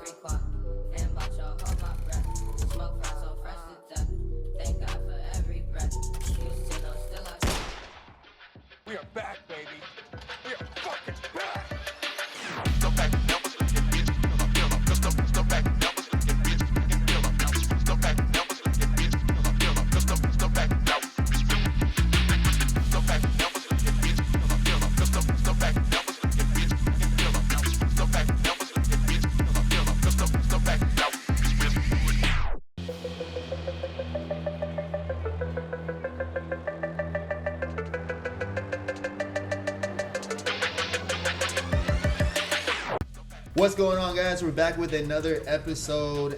free quad. And about your hold my breath. Smoke fries so fresh to death. Thank God for every breath. Used to know, still I. We are back, baby. We are fucking back. What's going on, guys? We're back with another episode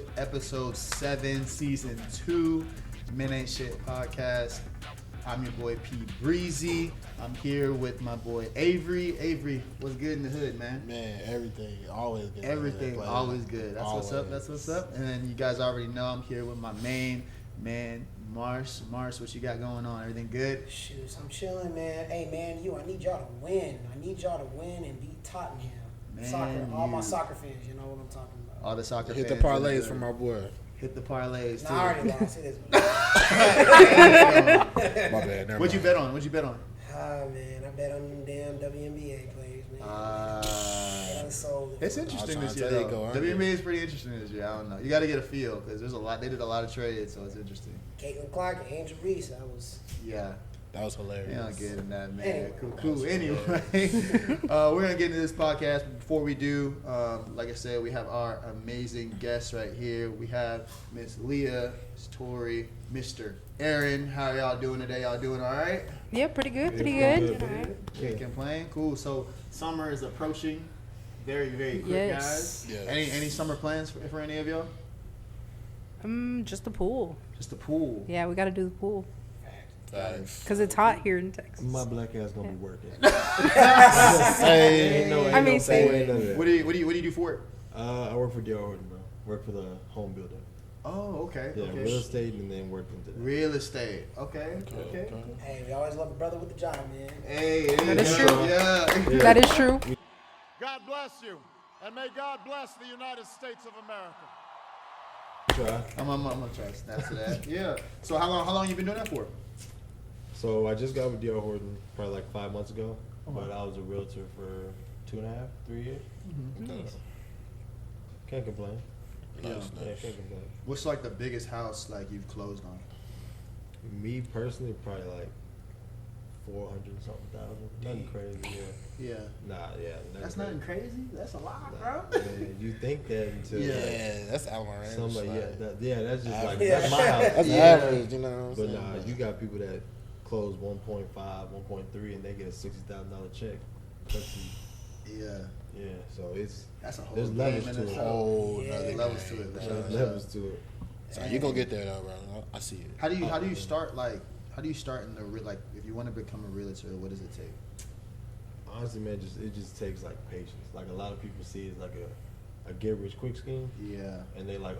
7, season 2, Men Ain't Shit podcast. I'm your boy P Breezy. I'm here with my boy Avery. Avery, what's good in the hood, man? Man, everything always good. Everything always good. That's always. What's up. And then you guys already know I'm here with my main man, Mars. Mars, what you got going on? Everything good? Shoot, I'm chilling, man. Hey, man, I need y'all to win. I need y'all to win and beat Tottenham. Man, soccer, all my soccer fans, you know what I'm talking about. All the soccer Hit fans. the parlays from our boy. Hit the parlays, Nah, too. I already lost. It is. My bad. Never What'd you mind. bet on? Ah, man, I bet on them damn WNBA players, man. It's interesting I was this year, trying to though. tell you, WNBA is pretty interesting this year. I don't know. You got to get a feel because there's a lot. They did a lot of trades, so it's interesting. Caitlin Clark and Angel Reese, Yeah. That was hilarious. You don't get in that, man. Anyway. Cool. Anyway, we're going to get into this podcast. Before we do, like I said, we have our amazing guests right here. We have Miss Leah, Miss Tori, Mr. Aaron. How are y'all doing today? Y'all doing all right? Yeah, pretty good. All right. Can't complain. Cool. So summer is approaching very, very quick, Yes. guys. Yes. Any summer plans for any of y'all? Just the pool. Just the pool. Yeah, we got to do the pool Facts. because it's hot here in Texas. My black ass gonna be working. Hey, I mean, same. What do you do for work? I work for D.R. Horton, bro. Work for the home builder. Oh, okay. Yeah, okay. real estate and then work into that. Real estate. Okay. Hey, we always love a brother with the job, man. Hey, That is true. Yeah. That is true. God bless you, and may God bless the United States of America. Try. I'm gonna try to snap to that. Yeah. So how long you been doing that for? So I just got with D.R. Horton probably like 5 months ago, but I was a realtor for 2.5, 3 years. Can't complain. Nice, Yeah, nice. can't complain. What's like the biggest house like you've closed on? Me personally, probably like 400-something thousand. Nothing crazy. Yeah. Yeah. Nah, yeah. That's nothing crazy. That's a lot, Nah, bro. man, you think that until Yeah, that's outrageous. somebody, that's just like Yeah. that's my house. That's Yeah. average, you know what I'm But saying? nah, you got people that close 1.5, 1.3, and they get a $60,000 check. Yeah. Yeah, so it's That's a whole there's game levels in to it. itself. whole Yeah. nother Levels game. to it. There's levels to it. So you gonna get there though, bro. I see it. How do you start in the like if you want to become a realtor? What does it take? Honestly, man, it just takes like patience. Like a lot of people see it as like a get rich quick scheme, Yeah. and they like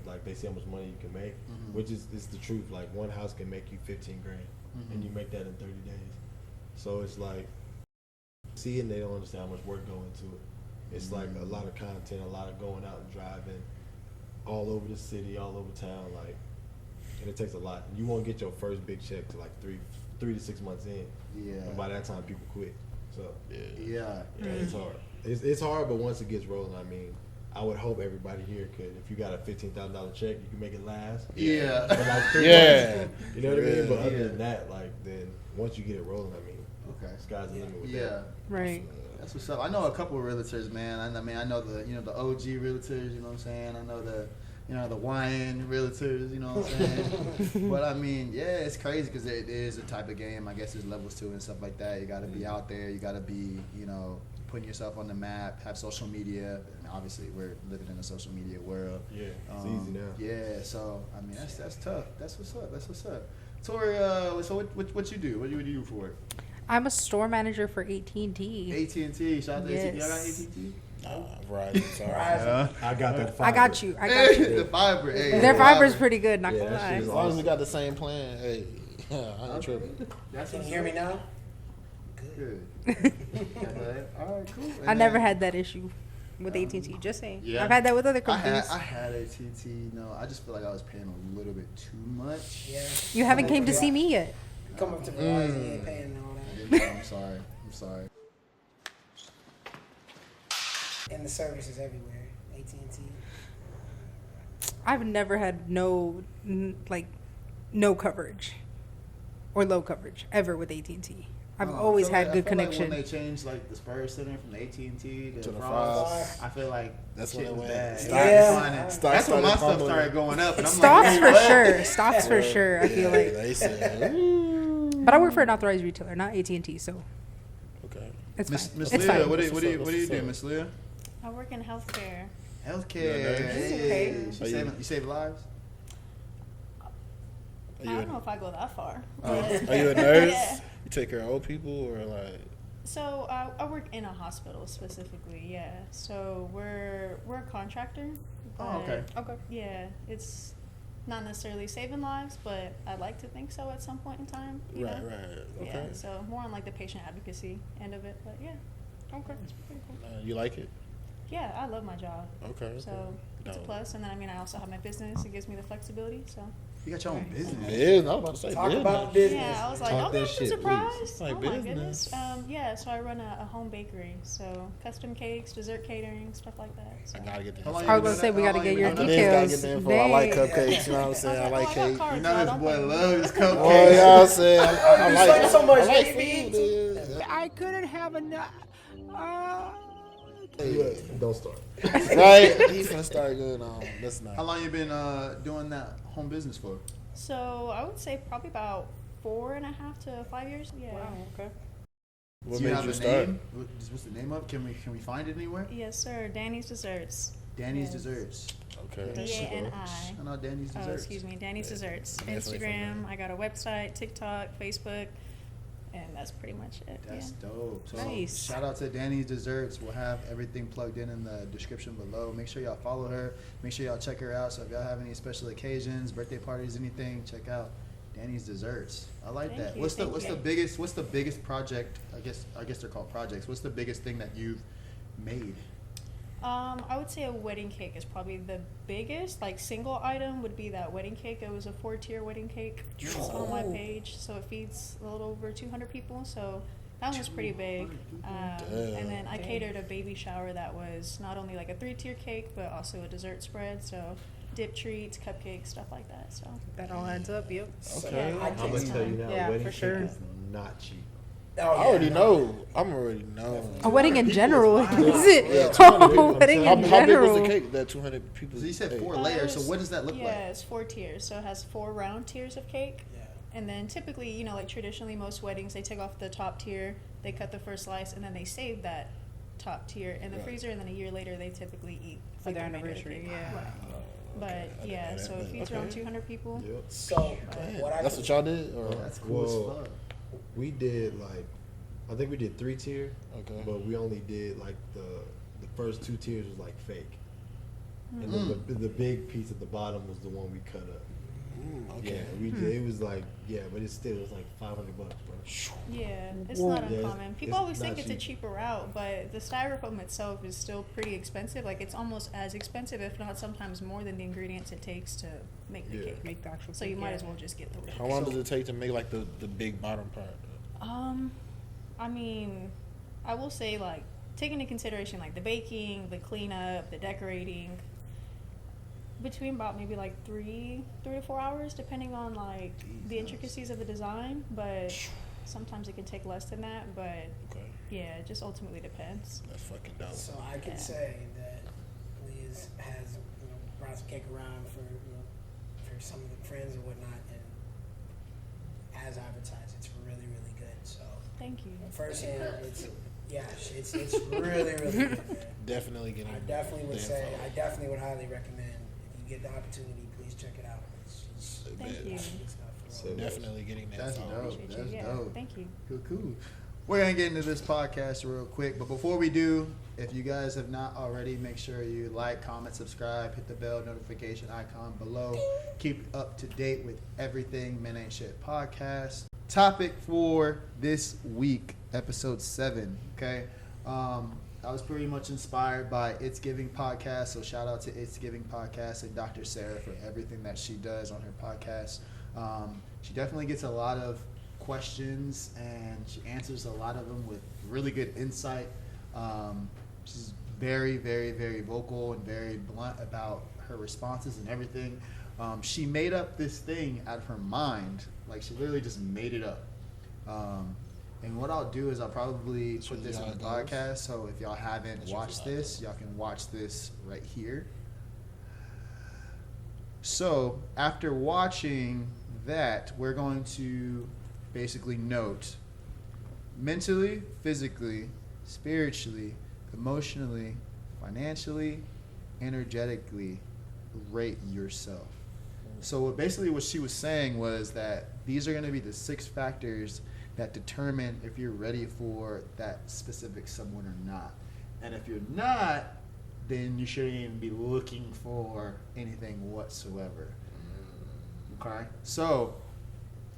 like they see how much money you can make, which is the truth. Like one house can make you 15 grand, and you make that in 30 days. So it's like see it, and they don't understand how much work go into it. It's like a lot of content, a lot of going out and driving all over the city, all over town, like, and it takes a lot. You won't get your first big check to like three to 6 months in, Yeah. and by that time people quit. So Yeah. it's hard. It's hard, but once it gets rolling, I mean, I would hope everybody here could. If you got a $15,000 check, you can make it last. Yeah. For like 3 Yeah. months. You know what I mean? But other Yeah. than that, like, then once you get it rolling, I mean, Okay. sky's the limit with Yeah. that. Right. That's what's up. I know a couple of realtors, man. I mean, I know the OG realtors. You know what I'm saying? I know the YN realtors. You know what I'm saying? But I mean, yeah, it's crazy because it is a type of game. I guess there's levels to it and stuff like that. You got to be out there. You got to be, putting yourself on the map. Have social media. And obviously, we're living in a social media world. Yeah, it's easy now. Yeah. So I mean, that's tough. That's what's up. Tori, so what you do? What do you do for it? I'm a store manager for AT&T. AT&T. Shout out to AT&T. Y'all got Yes. AT&T? Verizon, sorry. I got that. I got you. The fiber. Hey, Their the fiber's pretty good, not Yeah, gonna that shit lie. is As long as we got the same plan, hey, I ain't tripping. That's Can you hear me now? Good. All right, cool. I never had that issue. with AT&T. Just saying. Yeah. I've had that with other I companies. had AT&T. No, I just feel like I was paying a little bit too much. Yeah. You haven't came to Yeah. see me yet. Come up to Verizon, you ain't paying all that. Yeah, I'm sorry. I'm sorry. And the service is everywhere. AT&T. I've never had no coverage or low coverage ever with AT&T. I've always had good connection. When they changed like the Spurs Center from the AT&T to To the the Frost, Frost. I feel like That's shit when it was went. bad. Stock- Yeah. That's when my stuff crumbling. started going up, and I'm Stocks like, for what? sure. Stocks for sure. I feel like. They said, ooh. But I work for an authorized retailer, not AT&T, so Okay. it's Miss fine. Miss It's Leah, fine. what do What's you up? do, Miss Leah? I work in healthcare. Healthcare. You're a nurse? Hey, Okay. you save lives. Are I you, don't know if I go that far. are but- you a nurse? Yeah. You take care of old people or like? So I work in a hospital specifically. Yeah. So we're a contractor. Oh, okay. but, Yeah, it's not necessarily saving lives, but I'd like to think so at some point in time. You Right, know? right. Yeah. Okay. So more on like the patient advocacy end of it, but yeah. Okay. It's pretty cool. You like it? Yeah, I love my job. Okay. So it's a Dope. plus, and then I mean I also have my business. It gives me the flexibility. So You got your own business. Business. I was about to say Talk business. about business. yeah, I was like, Talk don't that be shit, surprised. Like oh my business. goodness. Yeah, so I run a home bakery, so custom cakes, dessert catering, stuff like that. So. I gotta get the How long info. I was gonna say we gotta get your How long I you been doing details. gotta get the info. I like Dang. cupcakes. You know what I'm saying? I like got cake. cards, You know y'all, this don't boy play. loves his Oh, cupcakes. yeah, I said I You like sweating so much, I like baby. food. Yeah. I couldn't have enough. Don't start. Right? He's gonna start good. That's not. How long you been doing that home business for? So I would say probably about 4.5 to 5 years. Yeah. Okay. What Do you made have you a start? name? What's the name of it? Can we find it anywhere? Yes, sir. Danny's Desserts. Danny's Yes. Desserts. Okay. DANI. I know Danny's Oh, Desserts. excuse me. Danny's Desserts. definitely from Instagram. I got a website, TikTok, Facebook, and that's pretty much it. That's yeah. dope. So Nice. shout out to Danny's Desserts. We'll have everything plugged in the description below. Make sure y'all follow her. Make sure y'all check her out. So if y'all have any special occasions, birthday parties, anything, check out Danny's Desserts. I like Thank that. you, What's the thank you. biggest project? I guess they're called projects. What's the biggest thing that you've made? I would say a wedding cake is probably the biggest. Like single item would be that wedding cake. It was a 4-tier wedding cake. It's on my page, so it feeds a little over 200 people. So that one was pretty big. And then I catered a baby shower that was not only like a 3-tier cake, but also a dessert spread. So dip treats, cupcakes, stuff like that. So That all adds up. Yep. Okay. Yeah, I'm gonna tell you now, Yeah, wedding for cake sure. is not cheap. Oh, I already know. I'm already know. A wedding in general, is it? Yeah, 200 people. A wedding How in big was the general. cake that 200 people? So you said ate? 4 it layers. So was- what does that look yeah, like? it's 4 tiers. So it has 4 round tiers of cake. Yeah. And then typically, you know, like traditionally most weddings, they take off the top tier, they cut the first slice, and then they save that top tier in the Right. freezer, and then a year later they typically eat For like, their the remainder of the anniversary, cake. yeah. Right. But I didn't yeah, know so that, it feeds but around okay. 200 people. Yep. So Damn, what I that's could- what y'all did, or That's cool as Well, fuck. We did I think we did 3 tier, okay. but we only did like the first 2 tiers was like fake, and Mm. then the big piece at the bottom was the one we cut up. Okay. Yeah, we did. It was like but it still was like $500, bro. Yeah, it's Whoa. not Yeah, uncommon. People it's always think not it's a cheap. cheaper route, but the styrofoam itself is still pretty expensive. Like it's almost as expensive, if not sometimes more than the ingredients it takes to make the Yeah. cake. Make the actual So you cake, might yeah. as well just get the wood. How long does it take to make like the big bottom part? I mean, I will say like take into consideration like the baking, the cleanup, the decorating. Between about maybe like 3 to 4 hours, depending on like the intricacies of the design. But sometimes it can take less than that. But Okay, yeah, it just ultimately depends. that's fucking dope. So I could Yeah. say that Liz has brought some cake around for for some of the friends and whatnot, and as advertised, it's really really good. So Thank you. firsthand, it's really really good. Man. Definitely getting. I definitely would the say info. I definitely would highly recommend if you get the opportunity, please check it out. It's Thank you. good stuff for real. So- Definitely getting that. That's info. dope. Appreciate That's you. Yeah, dope. thank you. Cool. We're gonna get into this podcast real quick, but before we do, if you guys have not already, make sure you like, comment, subscribe, hit the bell notification icon below. Keep up to date with everything Men Ain't Shit podcast. Topic for this week, episode 7. Okay, I was pretty much inspired by It's Giving podcast. So shout out to It's Giving podcast and Dr. Sarah for everything that she does on her podcast. She definitely gets a lot of questions and she answers a lot of them with really good insight. She's very, very, very vocal and very blunt about her responses and everything. She made up this thing out of her mind. Like, she literally just made it up. And what I'll do is I'll probably put this on the podcast. So if y'all haven't watched this, y'all can watch this right here. So after watching that, we're going to basically note mentally, physically, spiritually, emotionally, financially, energetically, rate yourself. So what she was saying was that these are going to be the 6 factors that determine if you're ready for that specific someone or not. And if you're not, then you shouldn't even be looking for anything whatsoever. Okay? So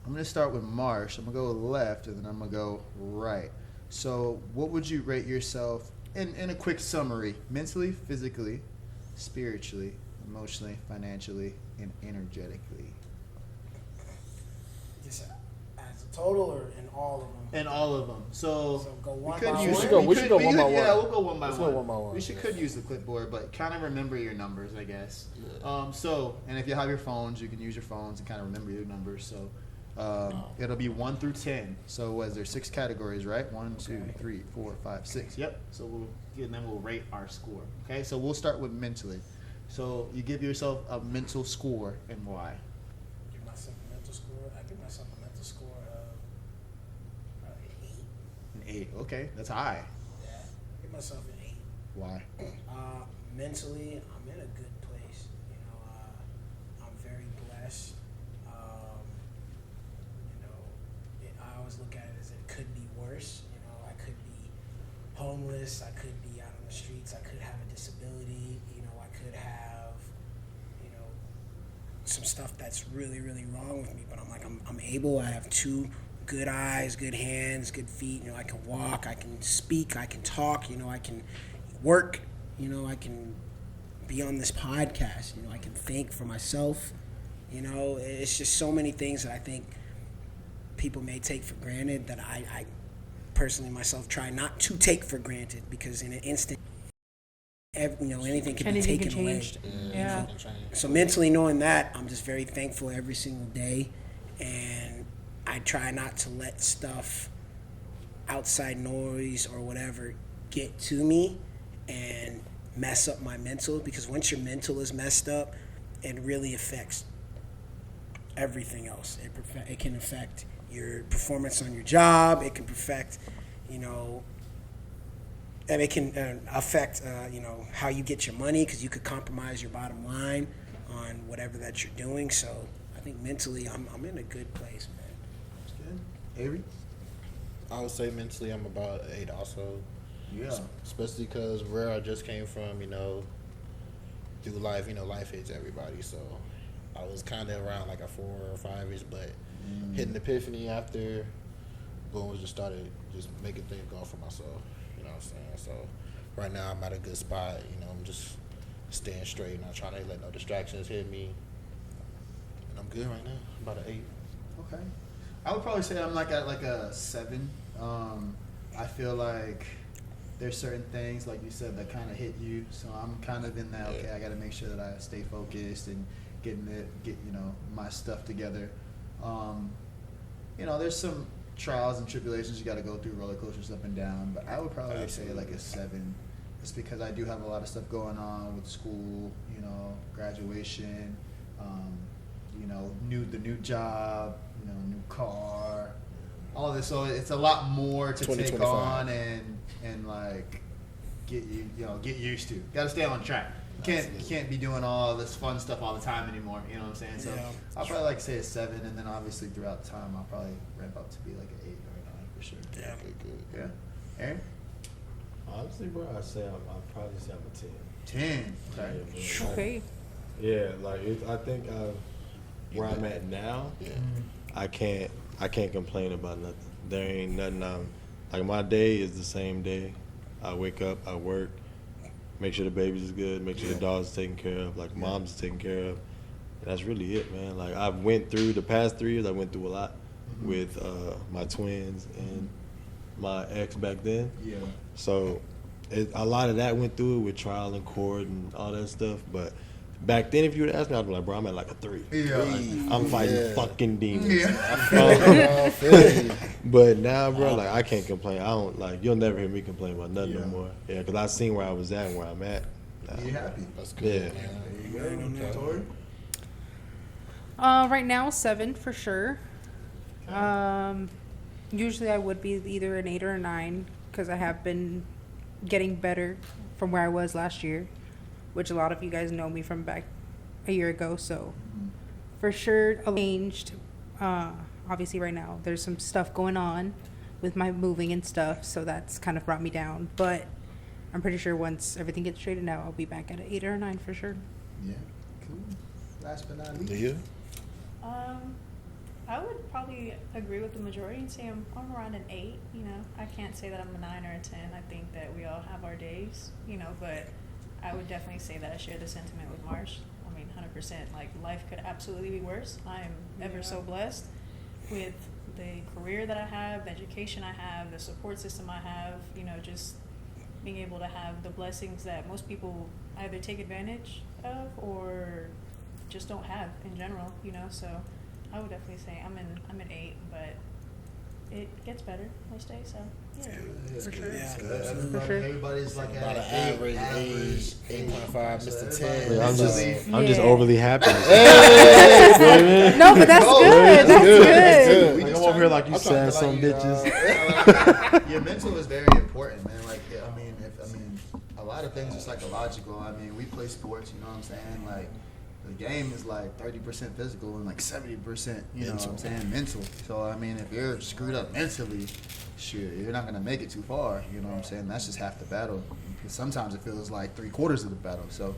I'm going to start with Marsh. I'm going to go left and then I'm going to go right. So what would you rate yourself in a quick summary? Mentally, physically, spiritually, emotionally, financially, and energetically. Just as a total or in all of them? In all of them. So go one we could by use, one? We should go one by one. Yeah, we'll go one by Let's one. go one by one, We should yeah. could use the clipboard, but kind of remember your numbers, I guess. Yeah. And if you have your phones, you can use your phones and kind of remember your numbers. So it'll be 1 through 10. So was there 6 categories, right? 1, 2, 3, 4, 5, 6. Yep. So and then we'll rate our score. Okay. So we'll start with mentally. So you give yourself a mental score and why? Give myself a mental score. I give myself a mental score of probably an 8. An 8. Okay, that's high. Yeah, I give myself an 8. Why? Mentally, I'm in a good place. You know, I'm very blessed. I always look at it as it could be worse. You know, I could be homeless. I could be out on the streets. I could have a disability. You know, I could have, some stuff that's really, really wrong with me. But I'm able. I have 2 good eyes, good hands, good feet. You know, I can walk. I can speak. I can talk. You know, I can work. You know, I can be on this podcast. You know, I can think for myself. You know, it's just so many things that I think people may take for granted that I personally myself try not to take for granted, because in an instant, anything can be taken away. Yeah. So mentally knowing that, I'm just very thankful every single day, and I try not to let stuff, outside noise or whatever, get to me and mess up my mental, because once your mental is messed up, it really affects everything else. It can affect your performance on your job. It can affect, and it can affect, how you get your money, because you could compromise your bottom line on whatever that you're doing. So I think mentally, I'm in a good place, man. That's good. Avery? I would say mentally I'm about 8 also. Yeah. Especially because where I just came from, through life, life hits everybody. So I was kind of around like a 4 or 5-ish, but hitting epiphany after, boom, just started just making things go for myself. You know what I'm saying? So right now I'm at a good spot. I'm just staying straight, not trying to let no distractions hit me. And I'm good right now. I'm about an 8. Okay. I would probably say I'm like at like a 7. I feel like there's certain things, like you said, that kind of hit you. So I'm kind of in that, okay, I got to make sure that I stay focused and get my stuff together. There's some trials and tribulations you got to go through, roller coasters up and down, but I would probably say like a 7. Just because I do have a lot of stuff going on with school, graduation, the new job, new car, all this. So it's a lot more to take on and like get used to. Got to stay on track. You can't be doing all this fun stuff all the time anymore. You know what I'm saying? So Yeah. I'll probably like say a 7, and then obviously throughout the time I'll probably ramp up to be like an 8 or a 9 for sure. Yeah. Okay, good. Yeah. Aaron? Honestly, bro, I'd probably say I'm a 10. 10. Okay. Yeah, man. Okay. Yeah, like I think where I'm at now, I can't complain about nothing. There ain't nothing. Like my day is the same day. I wake up, I work, make sure the babies is good, make sure the dogs is taken care of, like mom's is taken care of. And that's really it, man. Like I went through the past 3 years, I went through a lot with my twins and my ex back then. Yeah. So a lot of that went through it with trial and court and all that stuff. But back then, if you would ask me, I'd be like, bro, I'm at like a 3. Yeah. I'm fighting fucking demons. Yeah. But now, bro, like I can't complain. I don't like. You'll never hear me complain about nothing no more. Yeah, because I seen where I was at and where I'm at. You happy? That's good. Yeah. There you go. Tori? Right now, 7 for sure. Usually I would be either an 8 or a 9 because I have been getting better from where I was last year, which a lot of you guys know me from back a year ago. So for sure, a changed. Obviously, right now there's some stuff going on with my moving and stuff, so that's kind of brought me down. But I'm pretty sure once everything gets straightened out, I'll be back at an 8 or a 9 for sure. Yeah. Cool. Last but not least. Do you? I would probably agree with the majority and say I'm around an 8. You know, I can't say that I'm a 9 or a 10. I think that we all have our days, you know, but I would definitely say that I share the sentiment with Marsh. I mean, 100%. Like, life could absolutely be worse. I am ever so blessed with the career that I have, the education I have, the support system I have, you know, just being able to have the blessings that most people either take advantage of or just don't have in general, you know. So I would definitely say I'm an 8, but it gets better most days. So yeah, For sure. Yeah. Everybody's like About at an an average 8.5, Mr. 10. Yeah, I'm just Yeah. overly happy. No, but that's good. That's good. Like, I'm over here like you I'm trying sad to some like you, bitches. Your mental is very important, man. Like, yeah, I mean, a lot of things are psychological. I mean, we play sports, you know what I'm saying? Like, the game is like 30% physical and like 70%, you know what I'm saying, mental. So, I mean, if you're screwed up mentally, shit, you're not going to make it too far, you know what I'm saying? That's just half the battle. Because sometimes it feels like 3/4 of the battle. So,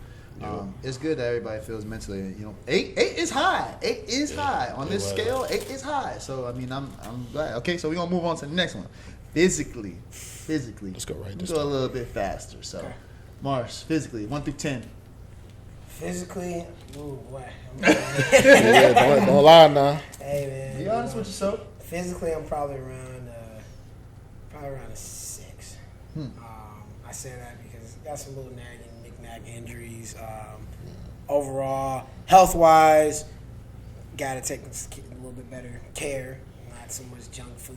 it's good that everybody feels mentally, you know. 8 is high. 8 is high. On this scale, 8 is high. So, I mean, I'm glad. Okay, so we're going to move on to the next one. Physically. Let's go right this Go a time. little bit faster. So, Mars, physically, 1 through 10. Physically, ooh, boy. Yeah, don't lie now. Hey, man. Be honest with yourself. Physically, I'm probably around a 6. I say that because got some little nagging, knick-knack injuries. Overall, health-wise, got to take a little bit better care. Not so much junk food,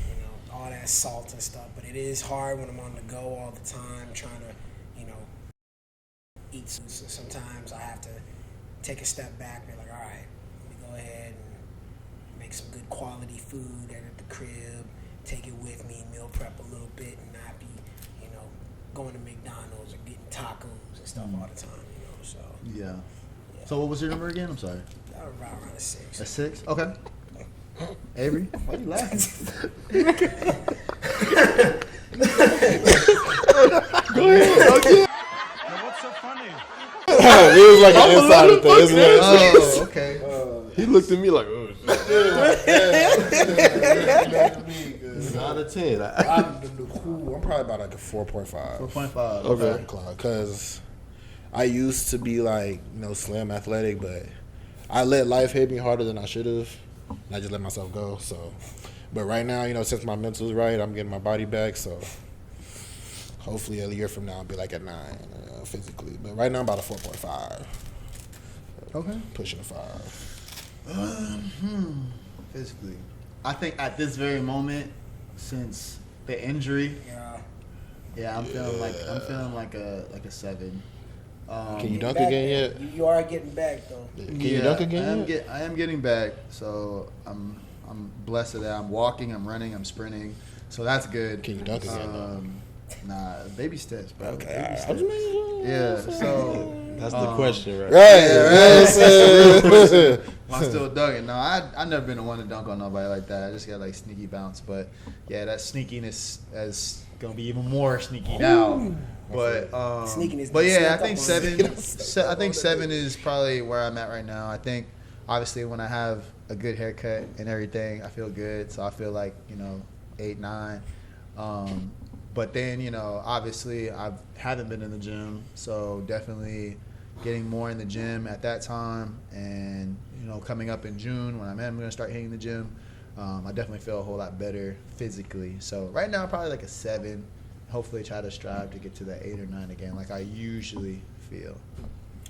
you know, all that salt and stuff. But it is hard when I'm on the go all the time, trying to, you know, eat. So sometimes I have to take a step back and be like, all right, let me go ahead and make some good quality food at the crib, take it with me, meal prep a little bit, and not be, you know, going to McDonald's or getting tacos and stuff all the time, you know. So Yeah. So what was your number again? I'm sorry. around a 6. A 6? Okay. Avery, why are you laughing? Go ahead. Okay. What's so funny? It was like an insider thing, isn't it? Oh, okay. He looked at me like, oh, shit. Out of 10. I'm probably about like a 4.5. 4.5. Okay. Because I used to be like, you know, slim athletic, but I let life hit me harder than I should have. And I just let myself go. So, but right now, you know, since my mental's right, I'm getting my body back. So hopefully a year from now I'll be like at 9 physically. But right now I'm about a 4.5. Okay. Pushing a 5. Physically, I think at this very moment, since the injury, Yeah. I'm feeling like a 7. Can you dunk Back again there. yet? You are getting back though. Can you dunk again yet? I am getting back, so I'm blessed with that. I'm walking, I'm running, I'm sprinting, so that's good. Can you dunk again though? Nah, baby steps, bro. Okay, Baby alright. steps. Yeah, so That's the question, right? Right. I'm still dunking. No, I've never been the one to dunk on nobody like that. I just got like sneaky bounce, but yeah, that sneakiness is gonna be even more sneaky now. But Sneakiness but yeah, I snuck think up on 7. me. I think 7 is probably where I'm at right now. I think obviously when I have a good haircut and everything, I feel good. So I feel like 8, 9. But then, obviously I haven't been in the gym, so definitely getting more in the gym at that time. And, coming up in June when I'm going to start hitting the gym, I definitely feel a whole lot better physically. So right now, probably like a 7. Hopefully try to strive to get to that 8 or 9 again, like I usually feel.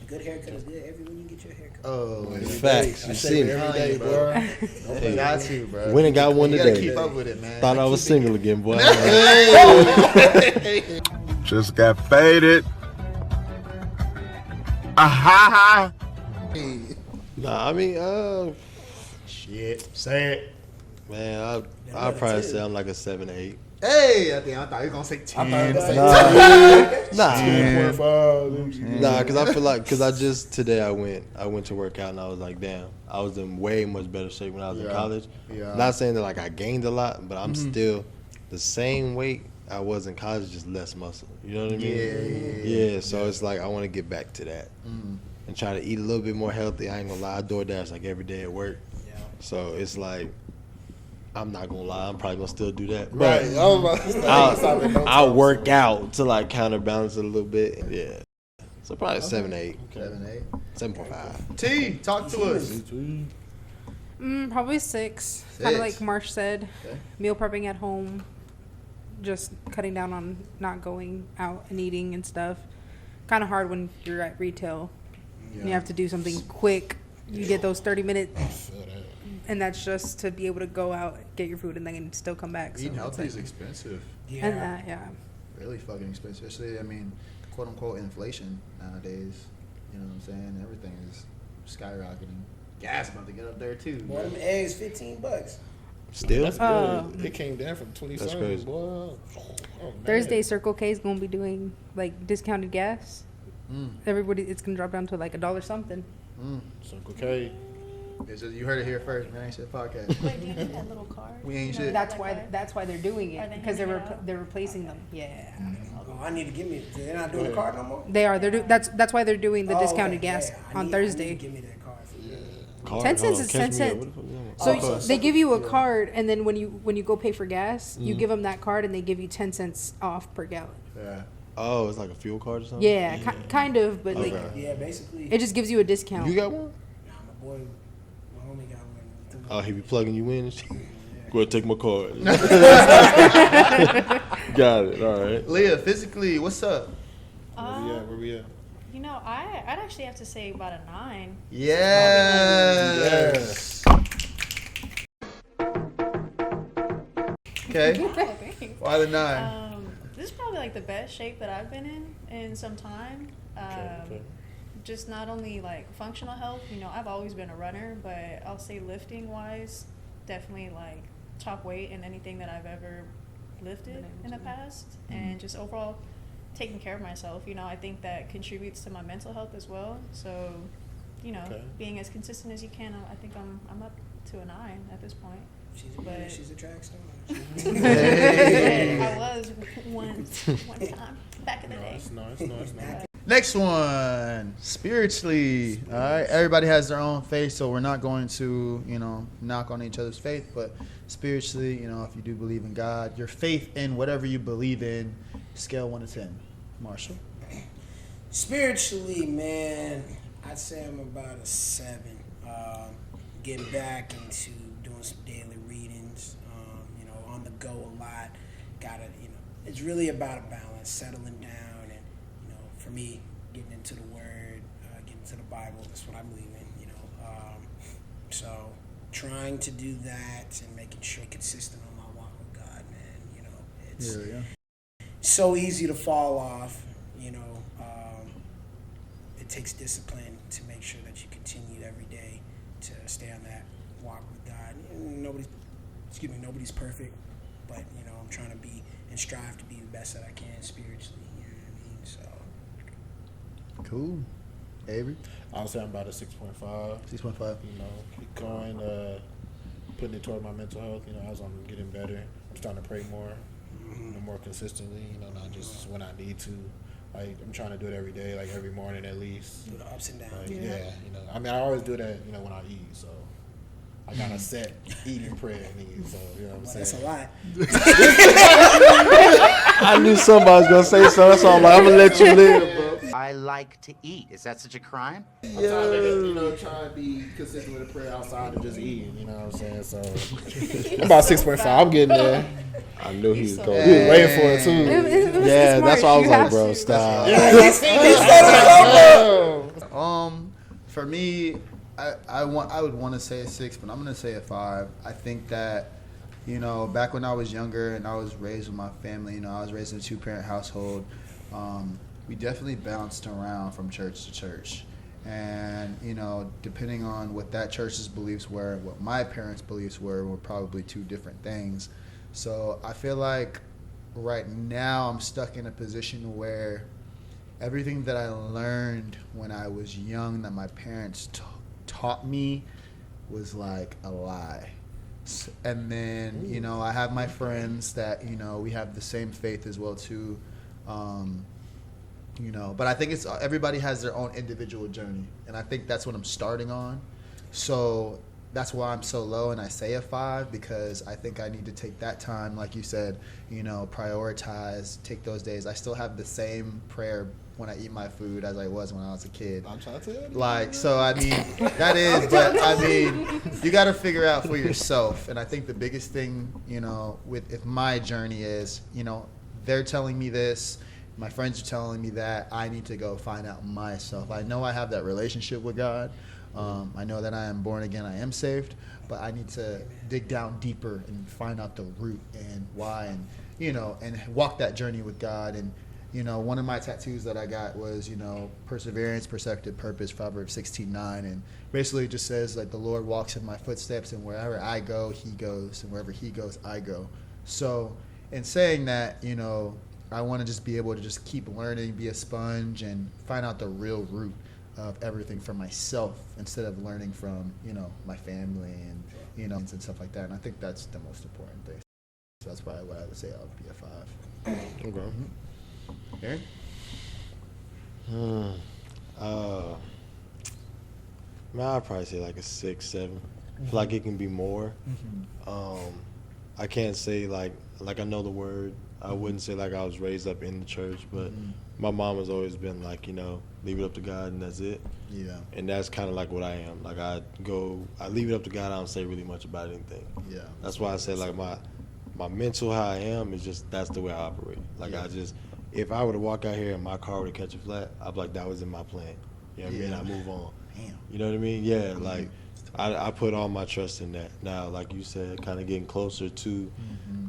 A good haircut is good every when you get your haircut. Oh, Facts. You see me every day, bro. You got to, bro. Went and got one You today. gotta keep up with it, man. Thought I was single again, boy. Just got faded. Aha! Nah, I mean, Shit. Say it. man, I'd probably say I'm like a 7, 8. Hey, I thought you were going to say 10. Nah, because I feel like, today I went to work out and I was like, damn, I was in way much better shape when I was in college. Yeah. Not saying that like I gained a lot, but I'm still the same weight I was in college, just less muscle. You know what I mean? Yeah. So it's like I want to get back to that and try to eat a little bit more healthy. I ain't gonna lie, I DoorDash like every day at work. Yeah. So it's like, I'm not gonna lie, I'm probably gonna still do that. Right. But I'll work out to like counterbalance it a little bit. Yeah. So probably 7, 8. 7, 8. 7.5. T, talk to us. Probably 6. Kind of 6. like Marsh said. Okay. Meal prepping at home. Just cutting down on not going out and eating and stuff. Kind of hard when you're at retail. You have to do something quick. You get those 30 minutes. And that's just to be able to go out, get your food, and then still come back. Eating so healthy it's is expensive. Yeah. And that, yeah. Really fucking expensive. Especially, quote unquote inflation nowadays. You know what I'm saying? Everything is skyrocketing. Gas about to get up there too. Boy, them eggs $15. Still? That's good. It came down from 20 That's something, crazy. boy. Oh, man. Thursday, Circle K is going to be doing, like, discounted gas. Everybody, it's going to drop down to, like, $1 something. Circle K. It's just, you heard it here first, man. Ain't shit podcast. Wait, do you need that little card? We ain't You know, shit. That's like why. that? That's why they're doing Are it they because handing it out? they're replacing them. Yeah, Oh, I need to give me. They're not doing the card no more. they are. That's why they're doing the Oh, discounted okay, gas yeah. I on need Thursday. to give me that card. For you. Card? 10 cents Hold on, is catch 10 me up. cents. What the fuck you doing? So they give you a card, and then when you go pay for gas, you give them that card, and they give you 10 cents off per gallon. Yeah. Oh, it's like a fuel card or something? Yeah, kind of, but like Okay. Yeah, basically. it just gives you a discount. You got one? Nah, my boy, my homie got one. Oh, he be plugging you in and shit? Go ahead, take my card. Got it, all right. Leah, physically, what's up? Where we at? You know, I'd actually have to say about a 9. Yes. Okay. Why the 9? This is probably like the best shape that I've been in some time. Okay. Just not only like functional health, you know, I've always been a runner, but I'll say lifting wise, definitely like top weight in anything that I've ever lifted in the past, and just overall taking care of myself. You know, I think that contributes to my mental health as well. So, you know, being as consistent as you can, I think I'm up to a 9 at this point. She's a track star. I was one time back in the day. Nice. Next one, spiritually. All right, everybody has their own faith, so we're not going to, knock on each other's faith, but spiritually, if you do believe in God, your faith in whatever you believe in, scale 1 to 10. Marshall? Spiritually, man, I'd say I'm about a 7. Getting back into doing some daily readings, on the go a lot. It's really about a balance, settling down, and, for me, getting into the Word, getting into the Bible. That's what I believe in, So trying to do that and making sure consistent on my walk with God, man. It's so easy to fall off, it takes discipline to make sure that you continue every day to stay on that walk with God. Nobody's perfect, but, I'm trying to be and strive to be the best that I can spiritually, you know what I mean? So. Cool. Avery? I'll say I'm about a 6.5. 6.5. Keep going, putting it toward my mental health, as I'm getting better. I'm starting to pray more, more consistently, not just when I need to. Like, I'm trying to do it every day, like every morning at least. Do the ups and downs. Like, I always do that, when I eat, so I got a set eating prayer needs, so, you know what I'm saying? That's a lot. I knew somebody was gonna say something, so I'm like, I'm gonna let you live, bro. I like to eat. Is that such a crime? I'm trying to be consistent with the prayer outside of just eating. You know what I'm saying? So I'm about 6.5. I'm getting there. I knew he was going. He was waiting for it too. Yeah, smart. that's why I was You like, have bro, to. stop. For me, I would want to say a 6, but I'm gonna say a 5. I think that, you know, back when I was younger and I was raised with my family, you know, I was raised in a 2-parent household. We definitely bounced around from church to church, and you know, depending on what that church's beliefs were, what my parents' beliefs were probably 2 different things. So I feel like right now I'm stuck in a position where everything that I learned when I was young that my parents taught me was like a lie. And then, you know, I have my friends that, you know, we have the same faith as well too. You know, but I think it's everybody has their own individual journey, and I think that's what I'm starting on. So that's why I'm so low, and I say a 5, because I think I need to take that time, like you said, you know, prioritize, take those days. I still have the same prayer when I eat my food as I was when I was a kid. I'm trying to tell you. Like, so I mean, that is, but I mean, you got to figure out for yourself. And I think the biggest thing, you know, if my journey is, you know, they're telling me this, my friends are telling me that, I need to go find out myself. I know I have that relationship with God. I know that I am born again, I am saved, but I need to dig down deeper and find out the root and why, and, you know, and walk that journey with God. And, you know, one of my tattoos that I got was, you know, perseverance, perspective, purpose, Proverbs 16:9, and basically it just says, like, the Lord walks in my footsteps, and wherever I go, he goes, and wherever he goes, I go. So in saying that, you know, I want to just be able to just keep learning, be a sponge, and find out the real root of everything for myself instead of learning from, you know, my family and, you know, and stuff like that. And I think that's the most important thing. So that's probably what I would say I would be a 5. Okay. Aaron? Man, I'd probably say like a 6, 7. I feel like it can be more. I can't say like I know the word. I wouldn't say like I was raised up in the church, but my mom has always been like, you know, leave it up to God and that's it. Yeah. And that's kind of like what I am. Like I leave it up to God. I don't say really much about anything. Yeah. That's why I say like my mental how I am is just that's the way I operate. Like Yeah. if I were to walk out here and my car were to catch a flat, I'd be like that was in my plan. You know what I mean? I move on. Damn. You know what I mean? Yeah. Like I put all my trust in that. Now, like you said, kind of getting closer to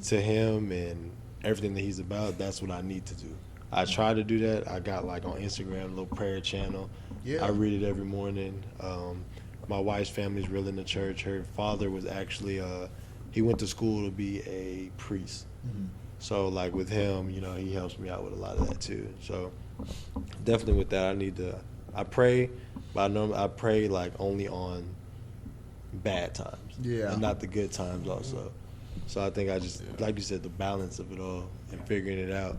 him and everything that he's about, that's what I need to do. I try to do that. I got like on Instagram a little prayer channel. Yeah. I read it every morning. My wife's family's real in the church. Her father was actually he went to school to be a priest. So like with him, you know, he helps me out with a lot of that too. So definitely with that, I pray, but I pray like only on bad times. Yeah. And not the good times also. So I think I just, like you said, the balance of it all and figuring it out.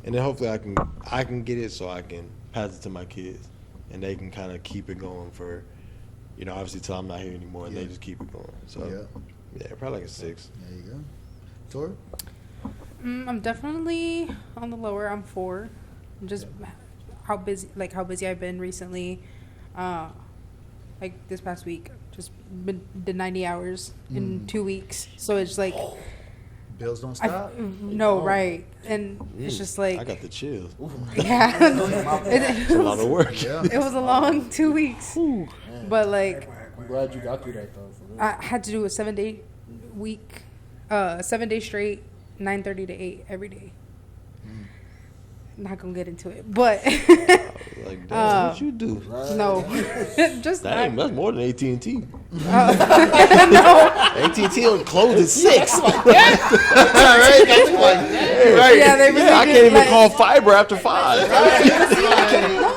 And then hopefully I can get it so I can pass it to my kids and they can kind of keep it going for, you know, obviously till I'm not here anymore and they just keep it going. So yeah, probably like a 6. There you go. Tori? I'm definitely on the lower. I'm 4. Just how busy I've been recently. Like this past week, just did 90 hours in 2 weeks. So it's like Bills don't stop? No, right. And it's just like I got the chills. Yeah. It's a lot of work. Yeah. It was a long 2 weeks. But like I'm glad you got through that though. For real. I had to do a 7-day week, 7 days straight, 9:30 to 8 every day. Not gonna get into it, but Like, damn, what you do? no, just Dang, that's more than AT&T. no. AT&T will close at 6. Like Yeah, they really I did, can't even like- call fiber after 5. No,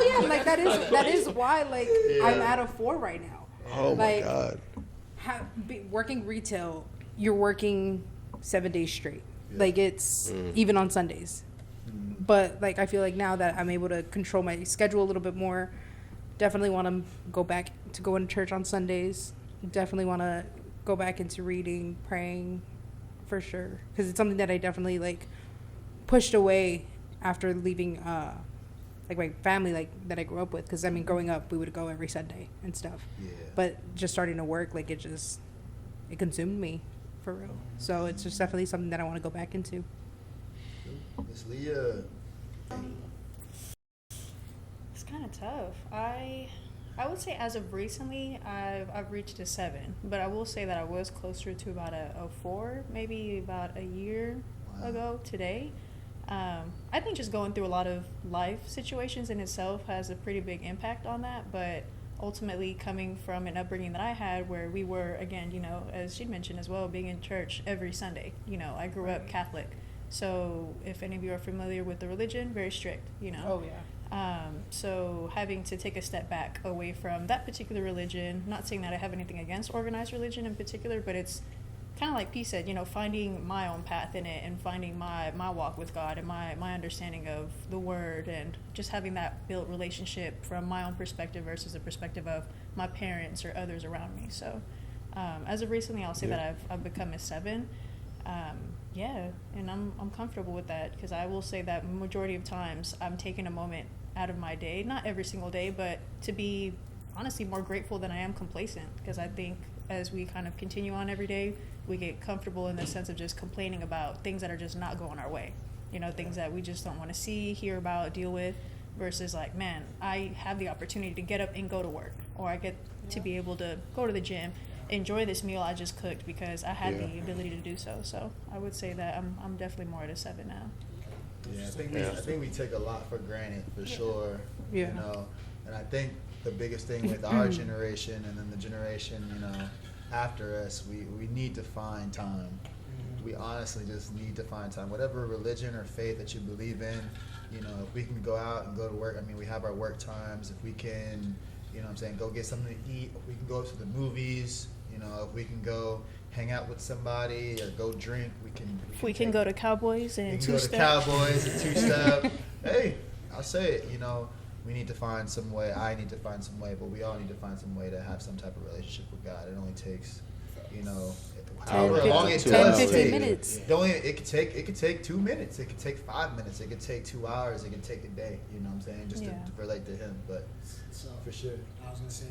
yeah, like that is why like I'm at a 4 right now. Oh my Like, God. Working retail, you're working 7 days straight. Like it's even on Sundays. But like I feel like now that I'm able to control my schedule a little bit more, definitely want to go back to going to church on Sundays. Definitely want to go back into reading, praying, for sure, because it's something that I definitely like pushed away after leaving like my family like that I grew up with, because I mean growing up we would go every Sunday and stuff. Yeah. But just starting to work, like it consumed me for real. So it's just definitely something that I want to go back into. Miss Leah. It's kind of tough. I would say as of recently, I've reached a 7, but I will say that I was closer to about a 4, maybe about a year ago today. I think just going through a lot of life situations in itself has a pretty big impact on that, but ultimately coming from an upbringing that I had where we were, again, you know, as she mentioned as well, being in church every Sunday. You know, I grew up Catholic. So if any of you are familiar with the religion, very strict, you know. Oh yeah. So having to take a step back away from that particular religion, not saying that I have anything against organized religion in particular, but it's kind of like P said, you know, finding my own path in it and finding my walk with God and my understanding of the word, and just having that built relationship from my own perspective versus the perspective of my parents or others around me. So as of recently, I'll say that I've become a 7. Yeah, and I'm comfortable with that, because I will say that majority of times I'm taking a moment out of my day, not every single day, but to be honestly more grateful than I am complacent, because I think as we kind of continue on every day, we get comfortable in the sense of just complaining about things that are just not going our way, you know, things that we just don't want to see, hear about, deal with, versus like, man, I have the opportunity to get up and go to work, or I get to be able to go to the gym, enjoy this meal I just cooked because I had the ability to do so. So I would say that I'm definitely more at a 7 now. Yeah, I think we take a lot for granted, for sure. Yeah. You know, and I think the biggest thing with our generation and then the generation, you know, after us, we need to find time. We honestly just need to find time. Whatever religion or faith that you believe in, you know, if we can go out and go to work, I mean, we have our work times. If we can, you know what I'm saying, go get something to eat, if we can go to the movies, you know, if we can go hang out with somebody or go drink, we can go to Cowboys and two-step. Cowboys and two-step. Hey, I'll say it, you know, we need to find some way. I need to find some way, but we all need to find some way to have some type of relationship with God. It only takes, you know, however long it does 15 take. minutes. It could take 2 minutes. It could take 5 minutes. It could take 2 hours. It could take a day. You know what I'm saying? Just to relate to Him. But So for sure, I was gonna say,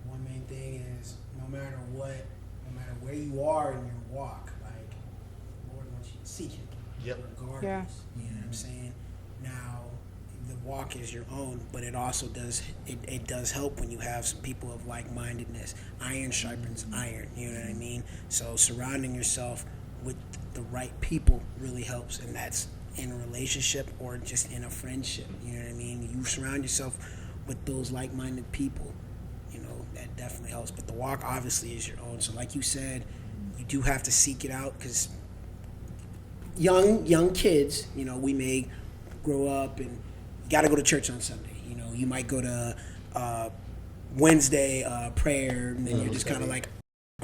one main thing is no matter where you are in your walk, like Lord wants you to seek Him. Yep. Regardless. Yeah. You know what I'm saying? Now, the walk is your own, but it also does it does help when you have some people of like-mindedness. Iron sharpens iron. You know what I mean? So surrounding yourself with the right people really helps, and that's in a relationship or just in a friendship. You know what I mean? You surround yourself with those like-minded people, you know, that definitely helps. But the walk obviously is your own. So like you said, you do have to seek it out, because young kids, you know, we may grow up and you got to go to church on Sunday. You know, you might go to Wednesday prayer, and then you're just kind of like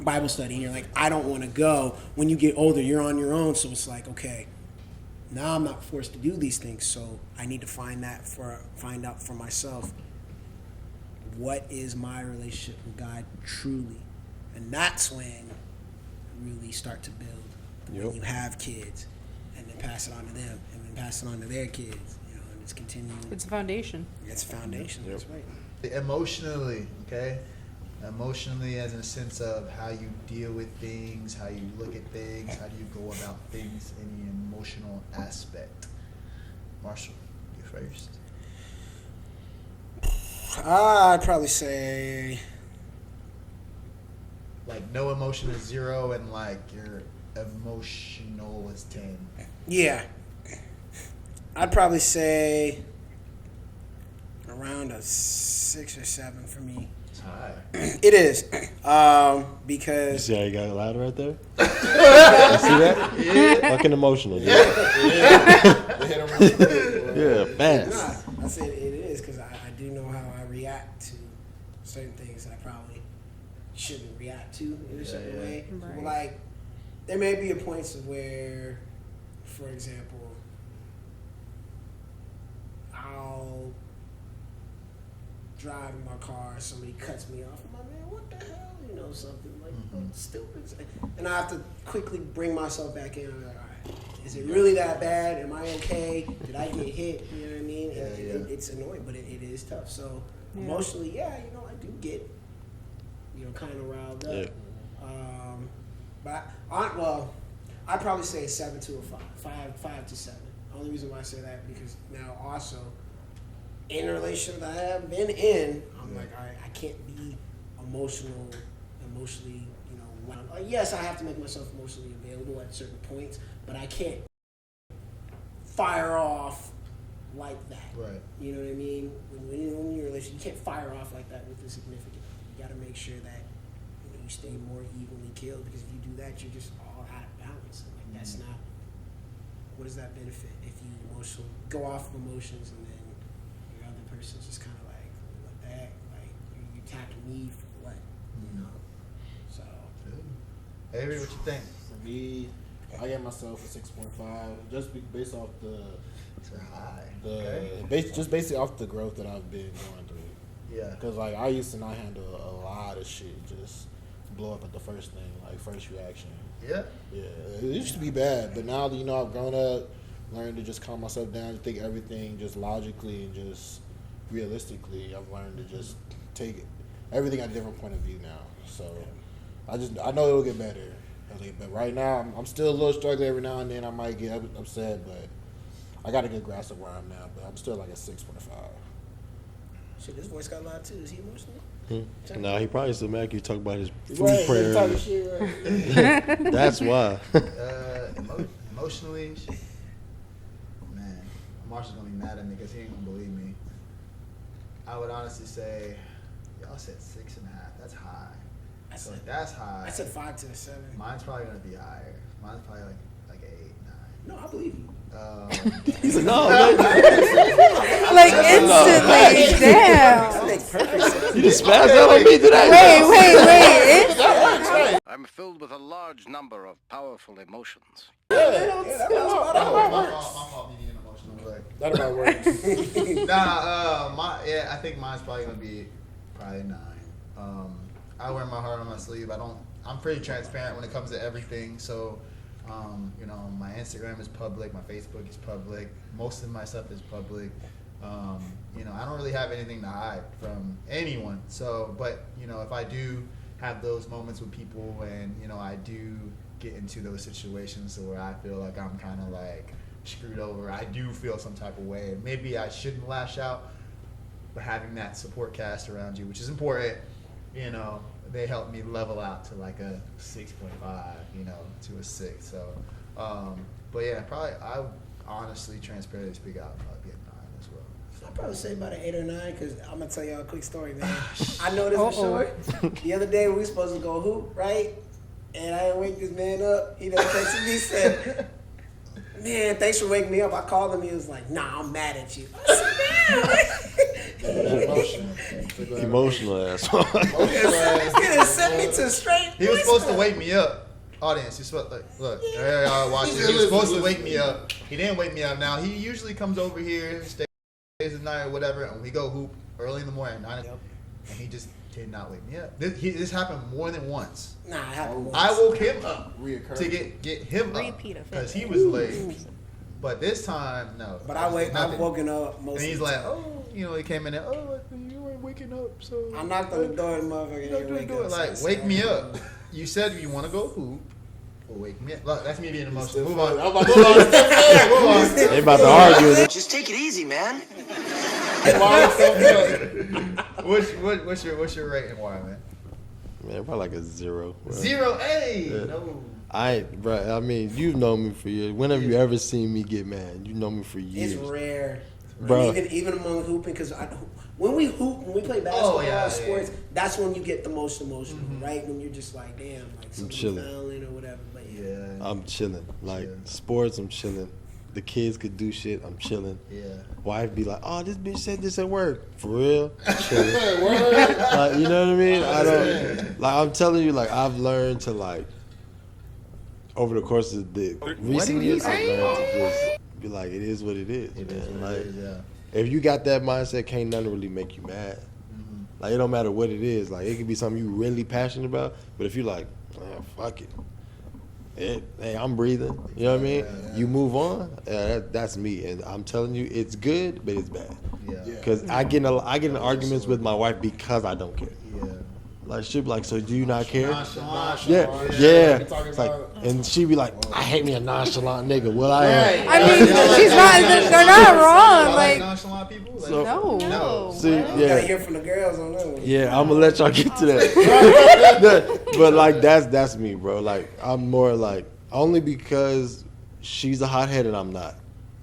Bible study, and you're like, I don't want to go. When you get older, you're on your own, so it's like, okay, now I'm not forced to do these things, so I need to find out for myself, what is my relationship with God truly. And that's when you really start to build. When you have kids, and then pass it on to them, and then pass it on to their kids, you know, and it's continuing. It's a foundation. It's a foundation. That's right. emotionally, okay? Emotionally, as in a sense of how you deal with things, how you look at things, how do you go about things in the emotional aspect. Marshall, you first. I'd probably say, Like, no emotion is 0, and like your emotional is 10. yeah. I'd probably say around a 6 or 7 for me. It's high. It is, because See how you got it loud right there? You see that? Yeah. Fucking emotional, dude. Yeah, fast. I said it is because I do know how I react to certain things that I probably shouldn't react to in a certain way. Right. Like, there may be a points of where, for example, I'll driving my car, somebody cuts me off. I'm like, man, what the hell? You know, something like stupid. And I have to quickly bring myself back in. I'm like, all right, is it really that bad? Am I okay? Did I get hit? You know what I mean? It's annoying, but it is tough. So emotionally, I do get, kind of riled up. But I'd probably say 7 to a 5 to 7. The only reason why I say that because now also in a relationship that I have been in, I'm like, all right, I can't be emotionally, yes, I have to make myself emotionally available at certain points, but I can't fire off like that. Right. You know what I mean? When you're in a relationship, you can't fire off like that with a significant other. You got to make sure that you stay more evenly killed, because if you do that, you're just all out of balance. And like that's not. What does that benefit if you go off of emotions and then your other person's just kind of like, what the heck? Like you attacking me for what? You know. So. Avery, what you think? For me, I gave myself a 6.5, just based off just basically off the growth that I've been going through. Yeah. Because like I used to not handle a lot of shit, just blow up at the first thing, like first reaction. Yeah. Yeah. It used to be bad, but now that I've grown up, learned to just calm myself down, to think everything just logically and just realistically. I've learned to just take everything at a different point of view now. So I know it'll get better. But right now, I'm still a little struggling. Every now and then I might get upset, but I got a good grasp of where I'm now. But I'm still like a 6.5. Shit, this voice got a lot too. Is he emotional? Nah, he probably still mad 'cause you talk about his food Right, prayer. talking shit, right. That's why. Emotionally, man, Marshall's gonna be mad at me because he ain't gonna believe me. I would honestly say, y'all said 6.5. That's high. That's high. I said 5 to 7. Mine's probably gonna be higher. Mine's probably like 8, 9. No, I believe you. He's like, no, Like instantly, damn. That makes perfect sense. you just spazzed out on me today. Wait. I'm filled with a large number of powerful emotions. My fault me being emotional, but That about works. I think mine's probably gonna be 9. I wear my heart on my sleeve. I'm pretty transparent when it comes to everything. So, my Instagram is public, my Facebook is public, most of my stuff is public. I don't really have anything to hide from anyone. So, but if I do have those moments with people, and I do get into those situations where I feel like I'm kind of like screwed over, I do feel some type of way. Maybe I shouldn't lash out, but having that support cast around you, which is important, they help me level out to like a 6.5, to a 6. So, but yeah, probably I honestly, transparently speak out, probably be a 9 as well. I'd probably say about an 8 or 9, because I'm gonna tell y'all a quick story, man. I know this for sure. The other day we supposed to go hoop, right? And I didn't wake this man up. He done texted me, said, "Man, thanks for waking me up." I called him. He was like, "Nah, I'm mad at you." I said, Emotional asshole. He done sent me to straight. He was supposed to wake me up. Audience, you're supposed look. Y'all watching. He was supposed to wake me up. He didn't wake me up. Now he usually comes over here, stays the night or whatever, and we go hoop early in the morning, 9 o'clock, and he just did not wake me up. This happened more than once. Nah, it happened once. I woke him up Reoccurring. to get him up Repeat offender. because he was late. But this time, no. But I've woken up most And he's of the like, time. he came in there, you weren't waking up, so. I knocked on the door and the motherfucker didn't wake up. Like, wake me up. You said you want to go hoop. Well, wake me up. Look, that's me being emotional. Move on. Move on. They about to argue. Just take it easy, man. What's your rating, why, man? Man, probably like a 0. Bro. 0. Hey, Yeah. no. I mean, you've known me for years. Whenever you ever seen me get mad, you know me for years. It's rare. Bro. Even among hooping, because when we hoop, when we play basketball sports, that's when you get the most emotional, right? When you're just like, damn, like somebody's chilling. fouling or whatever. But yeah. I'm chilling. Like, Chill. sports, I'm chilling. The kids could do shit, I'm chilling. Yeah. Wife be like, oh, this bitch said this at work. For real? I'm chilling. Like, you know what I mean? I'm telling you, like, I've learned to, like, over the course of the recent years, I've learned to just be like, it is what it is, man. Like, if you got that mindset, can't nothing really make you mad. Like it don't matter what it is. Like it could be something you really passionate about, but if you like, fuck it. Hey, I'm breathing. You know what I mean? Yeah. You move on. That's me, and I'm telling you, it's good, but it's bad. Yeah. Because I get in arguments with my wife because I don't care. Yeah. Like she'll be like, "So do you not care?" Nonchalant. Yeah. It's like, and she be like, "I hate me a nonchalant nigga." Well, I am. I mean, she's not. They're not wrong. Y'all Like, nonchalant people? Like, So- No. See, You gotta yeah, hear from the girls on that one. yeah. I'm gonna let y'all get to that. But like, that's me, bro. Like, I'm more like only because she's a hothead and I'm not.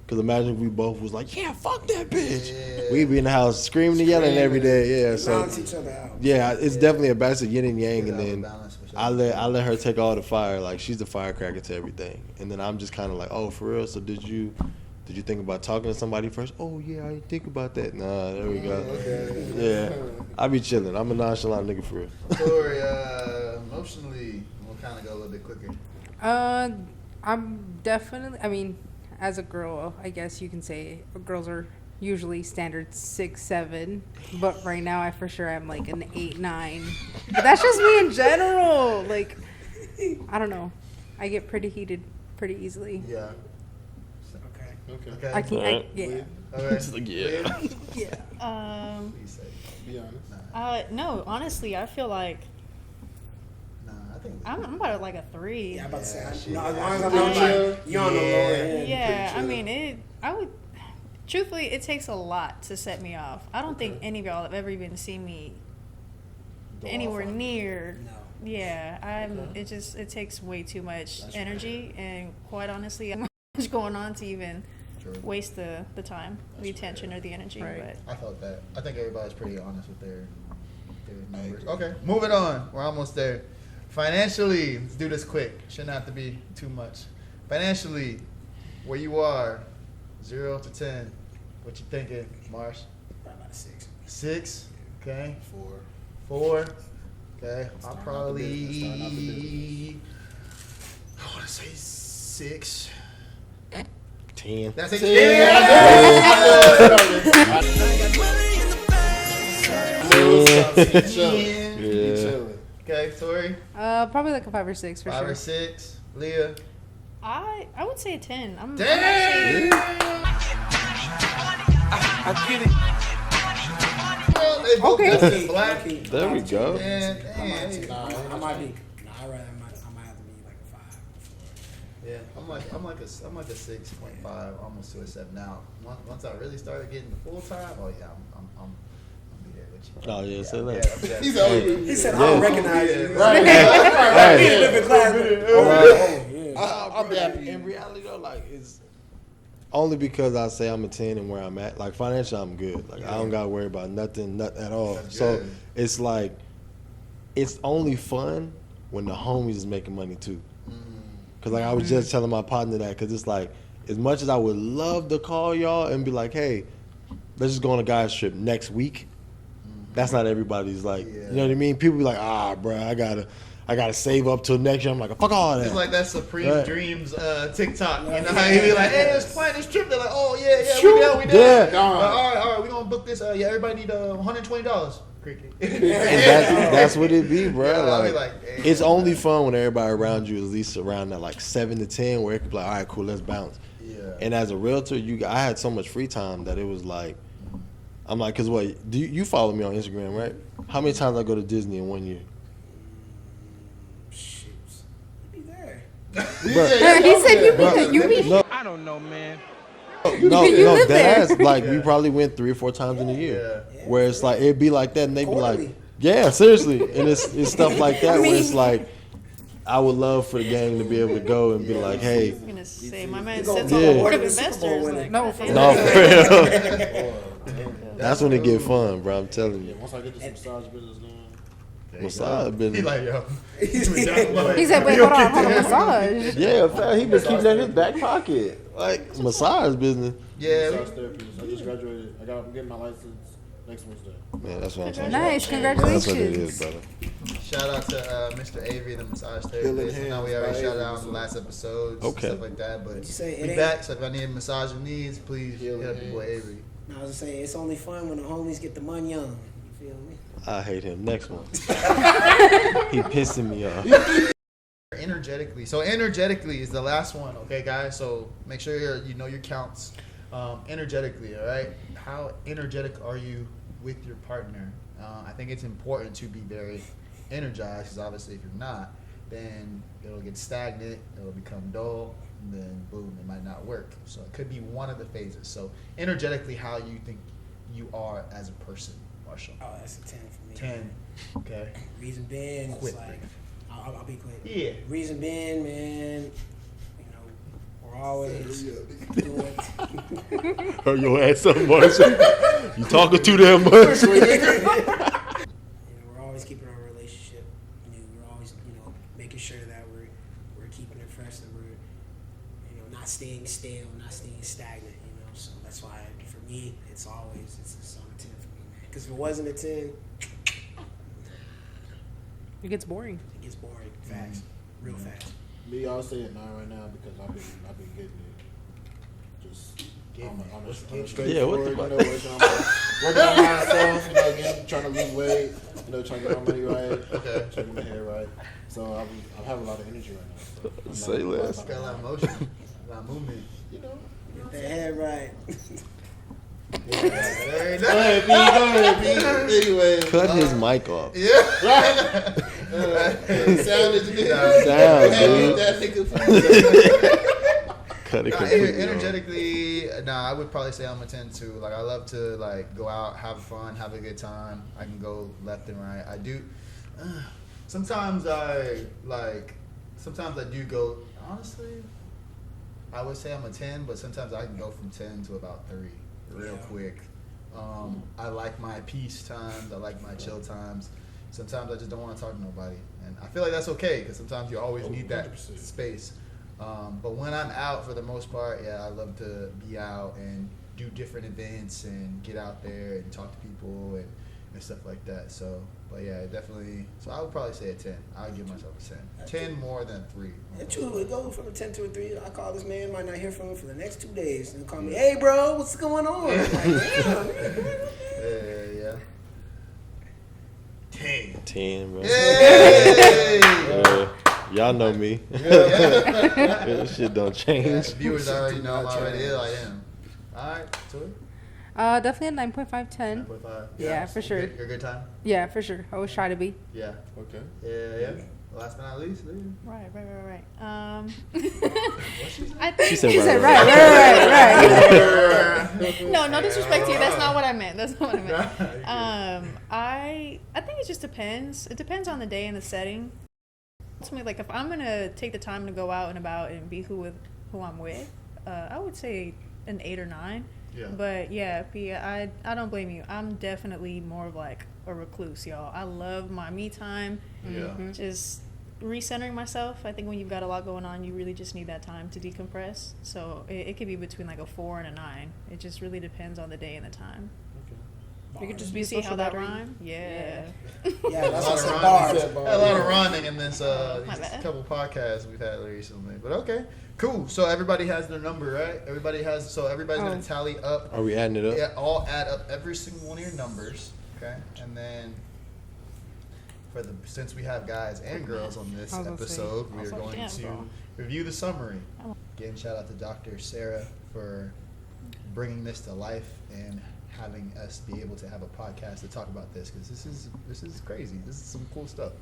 Because imagine if we both was like, yeah, fuck that bitch. Yeah. We'd be in the house screaming and yelling every day. Yeah, so Balance each other out. yeah, it's definitely a balance of yin and yang, and Yeah, then balance for sure. I let her take all the fire. Like she's the firecracker to everything, and then I'm just kind of like, oh, for real. So did you think about talking to somebody first? Oh yeah, I didn't think about that. Nah, there we go. Okay. Yeah, I be chilling. I'm a nonchalant nigga for real. Tori, emotionally, we'll kind of go a little bit quicker. I'm definitely. I mean, as a girl, I guess you can say girls are usually standard 6'7", but right now I for sure am like an 8'9". But that's just me in general. Like, I don't know. I get pretty heated pretty easily. Yeah. Okay. Okay. I can't. Yeah. Okay. It's like, yeah. Yeah. Please say. Be honest. No, honestly, I feel like Nah, I think. I'm about like a 3. Yeah, I'm about to say, Yeah, shit. no, as long as I know you're on the lower end. Yeah, I mean, I would. Truthfully, it takes a lot to set me off. I don't think any of y'all have ever even seen me anywhere near. No. Yeah, it takes way too much energy, and quite honestly, I'm much going on to even True. waste the time, the attention, or the energy. Right. I felt that. I think everybody's pretty honest with their numbers. Okay, moving on. We're almost there. Financially, let's do this quick. Shouldn't have to be too much. Financially, where you are, 0 to 10. What you thinking, Marsh? Probably about a 6. 6. Okay. 4. 4. Okay. I'll Starting out the probably. business, starting out the business. I want to say 6. 10. That's it. Yeah. Okay, Tori. Probably like a 5 or 6 for 5 sure. or 6. Leah. I would say a 10. I'm Damn! Okay. Black. There we go. Yeah, I damn. might be. Nah, I might have to be like a 5 or 4. Yeah, I'm like a 6.5, almost to a 7 now. Once I really started getting full time, oh yeah, I'm be there with you. Oh yeah, say Yeah, that. He's over. He said, I don't recognize you. Right. He live in class. I'm happy. In reality though, like it's only because I say I'm a 10 and where I'm at. Like financially, I'm good. Like I don't gotta worry about nothing at all. That's So good. it's like it's only fun when the homies is making money too. Cause like I was just telling my partner that, cause it's like as much as I would love to call y'all and be like, hey, let's just go on a guys trip next week. That's not everybody's like, you know what I mean? People be like, bro, I gotta save up till next year. I'm like, fuck all that. It's like that Supreme Right. Dreams TikTok. You know how he be like, hey, let's plan this trip. They're like, oh yeah, we down. Yeah. All right, we gonna book this. Yeah, everybody need $120. Cricket. And that's what it be, bro. Yeah, I'll be like, like, damn. it's only fun when everybody around you is at least around that like 7 to 10, where it could be like, all right, cool, let's bounce. Yeah. And as a realtor, I had so much free time that it was like, I'm like, cause what? Do you follow me on Instagram, right? How many times I go to Disney in 1 year? Shoot. You be there. He said you be there. You be. No, I don't know, man. no, You no, live there. that's like we probably went 3 or 4 times in a year. Yeah. Where it's like it'd be like that, and they'd be like, Quarterly. yeah, seriously, and it's stuff like that where it's like, I would love for the gang to be able to go and be like, hey, I'm gonna say my man You gonna sits be on Yeah. the board of the Super Bowl investors. winner. Like, No, God for damn. no, for real. That's when it get fun, bro. I'm telling Yeah, you. once I get this massage business going. Massage He business. like, yo. He said, wait, hold on, massage. Yeah, fam, he been keeping that in his back pocket. Like massage business. Yeah. Massage therapist. I just graduated. I'm getting my license next Wednesday. Man, that's what I'm saying. Nice, That's what it congratulations. is, brother. Shout out to Mr. Avery, the massage Healing therapist. I know we hands already by shouted out Avery, on the last episodes, Okay. stuff like that. But What'd you say? It we ain't- back, so if I need massage needs, please hit Healing up your boy hands. Avery. No, I was just saying, it's only fun when the homies get the money on. You feel me? I hate him. Next one. He pissing me off. Energetically. So energetically is the last one, okay, guys? So make sure you know your counts. Energetically, all right? How energetic are you with your partner? I think it's important to be very energized, because obviously if you're not, then it'll get stagnant, it'll become dull, and then boom, it might not work. So it could be one of the phases. So energetically, how you think you are as a person, Marshall? Oh, that's a 10 for me. 10. Okay. Reason being, Quick. it's like, I'll be quick. Yeah. Reason being, man, you know, we're always doing. Hurt your ass up, Marshall. You talking too damn much. You know, we're always keeping our relationship new. We're always, you know, making sure that we're keeping it fresh, that we're, you know, not staying stale, not staying stagnant. You know, so that's why for me, it's always a solid 10 for me, man. Because if it wasn't a 10, It gets boring. it gets boring fast, real fast. Me, I'll say it 9 right now because I've been getting it. Just on a straightforward, Yeah, what the you fuck? know, working on myself, you know, again, trying to lose weight, you know, trying to get my money right, keeping my hair right. So I'm having a lot of energy right now. So Say less. Got a lot of motion, a lot of movement. You know. Get that head right. Very Go ahead, B. Anyway. Cut his mic off. Yeah. Sound engineer. Sound, Hey, dude. that nigga. Cut it Nah, completely off. energetically, I would probably say I'm a 10 too. Like, I love to like go out, have fun, have a good time. I can go left and right. I do. Sometimes I do go. Honestly, I would say I'm a 10, but sometimes I can go from 10 to about 3 real quick. I like my peace times. I like my chill times. Sometimes I just don't want to talk to nobody, and I feel like that's okay because sometimes you always need that 100%. space. But when I'm out, for the most part, I love to be out and do different events and get out there and talk to people and stuff like that. So, but yeah, definitely. So I would probably say a 10. I would give myself a 10. 10 more than 3. Yeah, true. It goes from a 10 to a 3. I call this man, might not hear from him for the next 2 days. And call me, hey, bro, what's going on? I'm like, damn. Yeah. 10. 10, bro. Hey! Y'all know me. This shit don't change. Viewers already know I'm already ill. I am. All right, Tori. Definitely a 9.5, 10. 9.5. Yeah, for sure. Your good time? Yeah, for sure. I always try to be. Yeah. Okay. Yeah. Last but not least, Leah. Right. What she said? I think She said She said, right. right. no disrespect to you. That's not what I meant. I think it just depends. It depends on the day and the setting. Ultimately, like if I'm gonna take the time to go out and about and be who I'm with, I would say an 8 or 9. Yeah. But yeah, I don't blame you. I'm definitely more of like a recluse, y'all. I love my me time. Yeah. Just recentering myself. I think when you've got a lot going on, you really just need that time to decompress. So it could be between like a 4 and a 9. It just really depends on the day and the time. You could just be You a see social how that battery. rhyme? Yeah. Yeah, that's A lot what I of said, rhyming. bars. A lot of rhyming in this My these bad. couple podcasts we've had recently. But okay, cool. So everybody has their number, right? Everybody's gonna tally up. Are we adding it up? Yeah, all add up every single one of your numbers. Okay, and then since we have guys and girls on this I was gonna say. episode, we are Also, going yeah, to girl. review the summary. Again, shout out to Dr. Sarah for bringing this to life and having us be able to have a podcast to talk about this, because this is crazy. This is some cool stuff.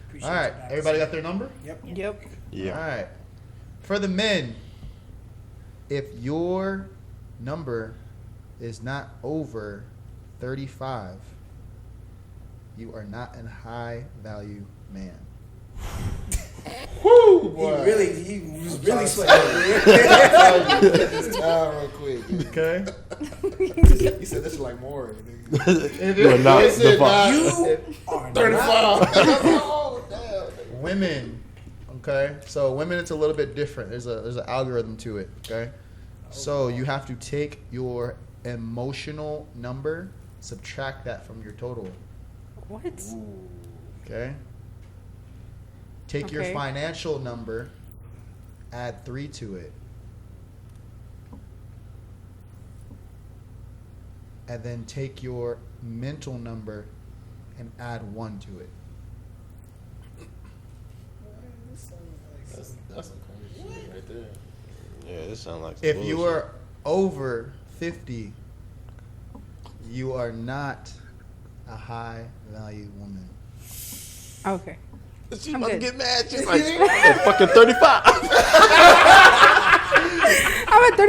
Appreciate All right, you guys. everybody got their number? Yep. Yep. Yeah. All right. For the men, if your number is not over 35, you are not a high value man. Woo, He boy. was really sweating. This down real quick. Okay. He said this is like more. You are not He said the boss. You are 35. Oh, damn. Women, okay? So women, it's a little bit different. There's an algorithm to it, okay? So you have to take your emotional number, subtract that from your total, What? okay? Take your Okay. financial number, add 3 to it. And then take your mental number, and add 1 to it. That's some crazy shit right there. Yeah, this sounds like some If you bullshit. are over 50, you are not a high value woman. Okay. She's I'm about to good. get mad. She's like, I'm fucking 35. I'm at 35.5.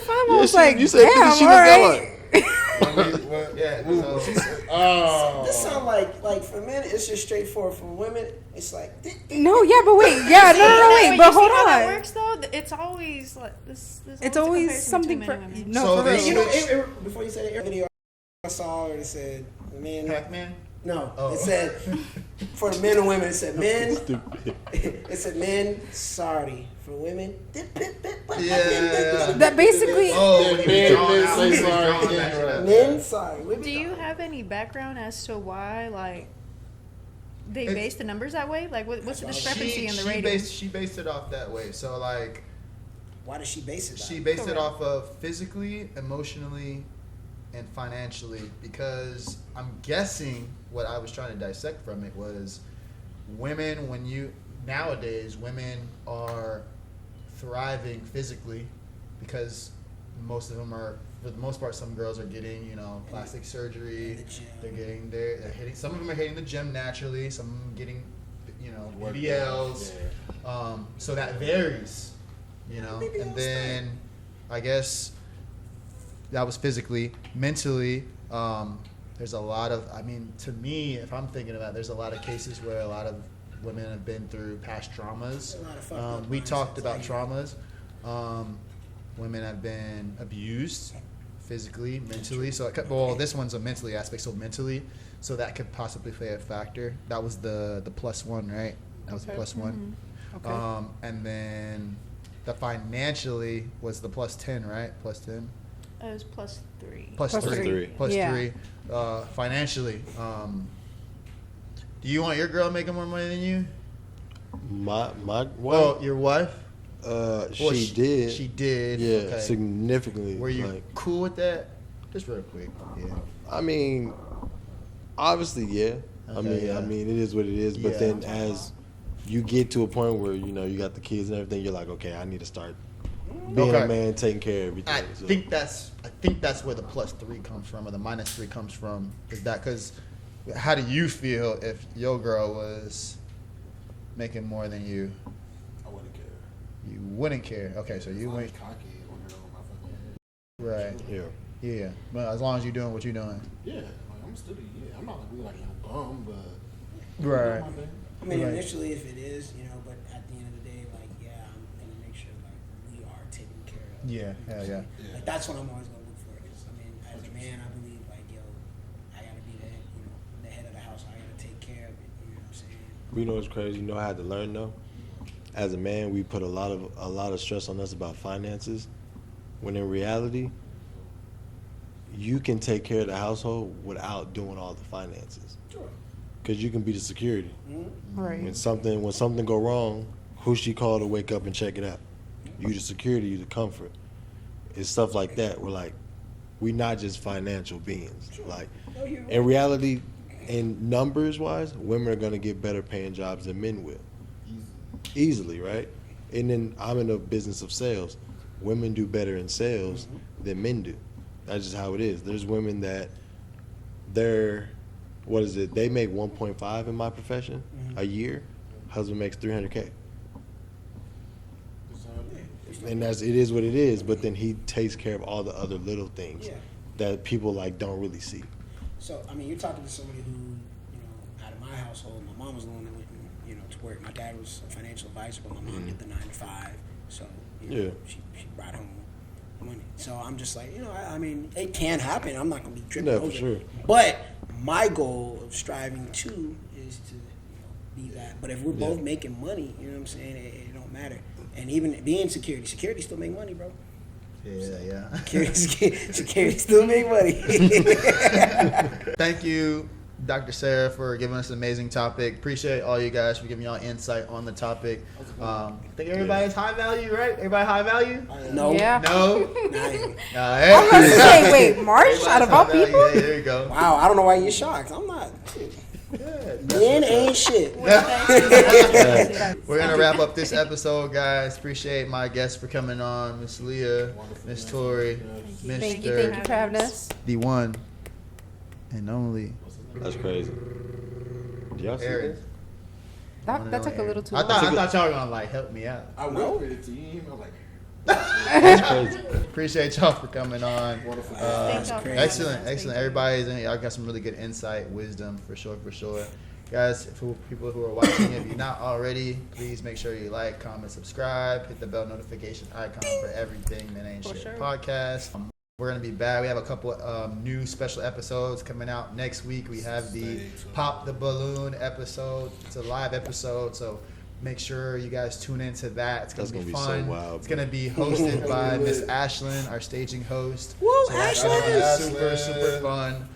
I was like, you said 50, damn, she all was right. Yeah. This sound like for men, it's just straightforward. For women, it's like. No, yeah, but wait. Yeah, no, wait. When But you see hold how that on. works though, it's always like this. It's a always comparison something between for. men and women. No, So for they real. You know, before you said it, video I saw where it said men. Pac-Man? No, Oh. it said for the men and women. It said men. It said men. Sorry for women. Yeah. That basically. Oh, when he was drawing out, say he was sorry drawing again, that shit right. up. Men. Sorry. Women. Do you have any background as to why like they It's- base the numbers that way? Like what's the discrepancy in the rating? She based it off that way. So like, Why does she base it? she on? based it Correct. off of physically, emotionally, and financially, because I'm guessing what I was trying to dissect from it was women, nowadays women are thriving physically because most of them are, for the most part, some girls are getting, plastic surgery. The gym. They're hitting, some of them are hitting the gym naturally, some of them getting, Work BBLs. So that varies, and then I guess that was physically. Mentally, there's a lot of, to me, if I'm thinking about it, there's a lot of cases where a lot of women have been through past traumas. A lot of fucked up We mindsets, talked about I get traumas. Women have been abused physically, mentally. So, this one's a mentally aspect, so mentally. So that could possibly play a factor. That was the +1, right? That was the +1. Okay. And then the financially was the +10, right? +10. It was +3. Plus Plus three. three. Plus Yeah. 3. Financially, do you want your girl making more money than you? My Well, wife, your wife? she did. She did. Yeah, Okay. significantly. Were you like, cool with that? Just real quick. Yeah. I mean, obviously, yeah. Okay, yeah. I mean, it is what it is. But Yeah. then as you get to a point where you got the kids and everything, you're like, okay, I need to start being Okay. a man, taking care of everything. I So, think that's where the +3 comes from, or the -3 comes from. Is that because? How do you feel if your girl was making more than you? I wouldn't care. You wouldn't care. Okay, so you I'm wouldn't. cocky on her over my fucking head. Right. yeah. Yeah. But as long as you're doing what you're doing. Yeah, like I'm still yeah. I'm not gonna be like yo bum, but Right. my thing. I mean, Right. initially, if it is, but at the end of the day, like, yeah, I'm gonna make sure like we are taken care of. Yeah. Hell yeah. Yeah. Like that's what I'm always gonna look for. Because as a man, I believe like, I gotta be the head of the house. I gotta take care of it. You know what I'm saying? You know what's crazy? You know, I had to learn though. As a man, we put a lot of stress on us about finances, when in reality, you can take care of the household without doing all the finances. Sure. Because you can be the security. Right. When something go wrong, who she call to wake up and check it out? You the security, you the comfort. It's stuff like that. We're not just financial beings. Like in reality, in numbers wise, women are gonna get better paying jobs than men will. Easily, right? And then I'm in the business of sales. Women do better in sales than men do. That's just how it is. There's women that they make 1.5 in my profession a year. Husband makes 300K. And it is what it is, but then he takes care of all the other little things Yeah. that people don't really see. So I mean, you're talking to somebody who, out of my household, my mom was the one that went, to work. My dad was a financial advisor, but my mom did the 9 to 5. So Yeah. she brought home money. So I'm just like, I mean, it can happen. I'm not gonna be tripping No, over for sure. it. But my goal of striving to is to be that. But if we're both making money, you know what I'm saying, it don't matter. And even being security still make money, bro. Yeah. Security still make money. Thank you Dr. Sarah, for giving us an amazing topic. Appreciate all you guys for giving y'all insight on the topic. I think everybody's high value, right? Everybody high value? No. Yeah. No? I was gonna say, wait, Marsh out of all people? Yeah, there you go. Wow, I don't know why you're shocked. I'm not. Men ain't shit. We're gonna wrap up this episode, guys. Appreciate my guests for coming on, Miss Leah, Miss Tori, Mr. Thank you for having us. The one and only That's crazy. Do y'all see Aaron. this? That took a little too I long. thought y'all were gonna like help me out. I work for the team. I'm like, That's crazy. Appreciate y'all for coming on. Thank y'all for having Excellent, us. excellent. Thank you. Y'all got some really good insight, wisdom, for sure. Guys, for people who are watching, if you're not already, please make sure you like, comment, subscribe, hit the bell notification icon for everything Men Ain't For Shit sure. podcast. We're gonna be back. We have a couple new special episodes coming out next week. We have the Pop the Balloon episode. It's a live episode, so make sure you guys tune into that. It's gonna That's be gonna be fun. so wild, It's bro. gonna be hosted by Miss Ashlyn, our staging host. Woo, So that's gonna be Ashlyn. super fun.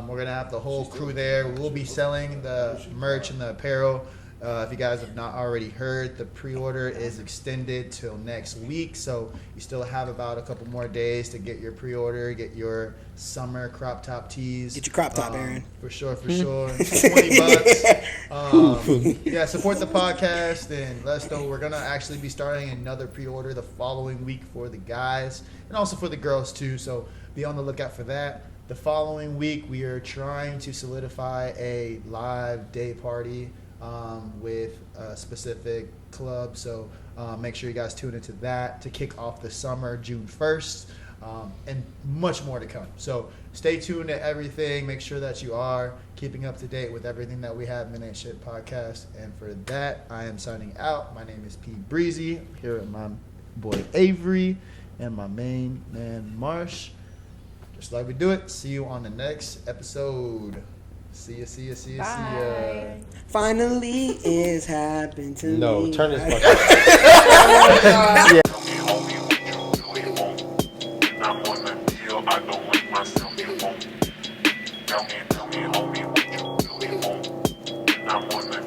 We're gonna have the whole crew there. We'll be selling the merch and the apparel. If you guys have not already heard, the pre-order is extended till next week, so you still have about a couple more days to get your pre-order, get your summer crop top tees. Get your crop top, Aaron. For sure. $20. Yeah, support the podcast and let us know. We're gonna actually be starting another pre-order the following week for the guys and also for the girls too. So be on the lookout for that. The following week, we are trying to solidify a live day party with a specific club. So make sure you guys tune into that to kick off the summer, June 1st, and much more to come. So stay tuned to everything. Make sure that you are keeping up to date with everything that we have Men Ain't Shit podcast. And for that, I am signing out. My name is P. Breezy. I'm here with my boy Avery and my main man Marsh. Just like we do it. See you on the next episode. See ya. Bye. Finally, it's happened to me. No, turn this fucking. I don't like myself, you won't. Tell me, homie, what you really want. I'm on the